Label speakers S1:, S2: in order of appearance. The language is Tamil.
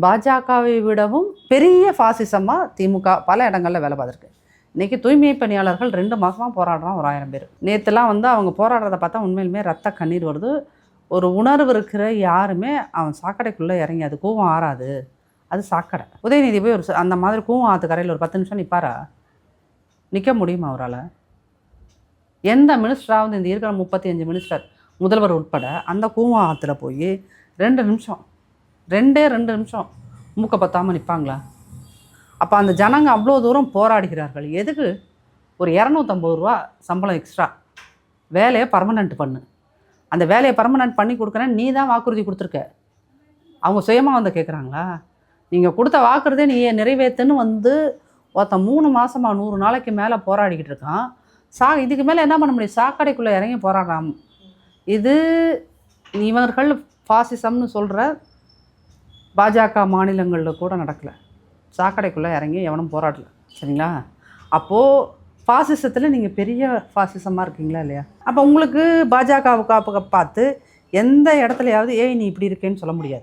S1: பாஜகவை விடவும் பெரிய ஃபாசிசமாக திமுக பல இடங்களில் வேலை பார்த்துருக்கு. இன்றைக்கி தூய்மை பணியாளர்கள் 2 மாதமாக போராடுறான் ஒரு 1000 பேர். நேற்றுலாம் அவங்க போராடுறத பார்த்தா உண்மையிலுமே ரத்த கண்ணீர் வருது. ஒரு உணர்வு இருக்கிற யாருமே அவன் சாக்கடைக்குள்ளே இறங்கி அது கூவம் ஆறாது, அது சாக்கடை. உதயநிதி போய் ஒரு அந்த மாதிரி கூவம் ஆற்று கரையில் ஒரு 10 நிமிஷம் நிற்பாரா? நிற்க முடியுமா அவரால்? எந்த மினிஸ்டராவது இந்த இருக்கிற 35 மினிஸ்டர் முதல்வர் உட்பட அந்த கூவம் ஆற்றுல போய் 2 நிமிஷம் 2 நிமிஷம் மூக்க பத்தாமல் நிற்பாங்களா? அப்போ அந்த ஜனங்க அவ்வளோ தூரம் போராடுகிறார்கள். எதுக்கு? ஒரு 250 ரூபா சம்பளம் எக்ஸ்ட்ரா, வேலையை பர்மனெண்ட் பண்ணு. அந்த வேலையை பர்மனெண்ட் பண்ணி கொடுக்குறேன்னு நீ தான் வாக்குறுதி கொடுத்துருக்க. அவங்க சுயமாக வந்து கேட்குறாங்களா? நீங்கள் கொடுத்த வாக்குறுதியை நீ நிறைவேற்றுன்னு ஒருத்தன் 3 மாதமாக 100 நாளைக்கு மேலே போராடிக்கிட்டு இருக்கான். இதுக்கு மேலே என்ன பண்ண முடியும்? சாக்கடைக்குள்ளே இறங்கி போராடுறான். இது இவர்கள் ஃபாசிசம்னு சொல்கிற பாஜக மாநிலங்களில் கூட நடக்கலை. சாக்கடைக்குள்ளே இறங்கி எவனும் போராடலை. சரிங்களா? அப்போது ஃபாசிசத்தில் நீங்கள் பெரிய ஃபாசிசமாக இருக்கீங்களா இல்லையா? அப்போ உங்களுக்கு பாஜகவுக்கு பார்த்து எந்த இடத்துலையாவது நீ இப்படி இருக்கேன்னு சொல்ல முடியாது.